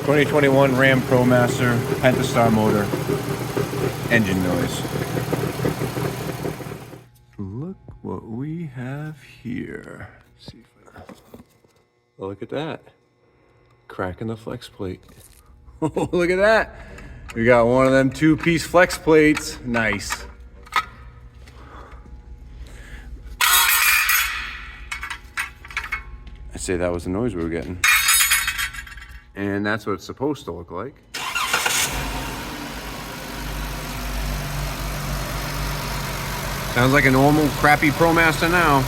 2021 Ram ProMaster Pentastar motor engine noise. Look what we have here. Let's see if I... Oh, look at that. Cracking the flex plate. Oh, look at that. We got one of them two-piece flex plates. Nice. I'd say that was the noise we were getting. And that's what it's supposed to look like. Sounds like a normal crappy ProMaster now.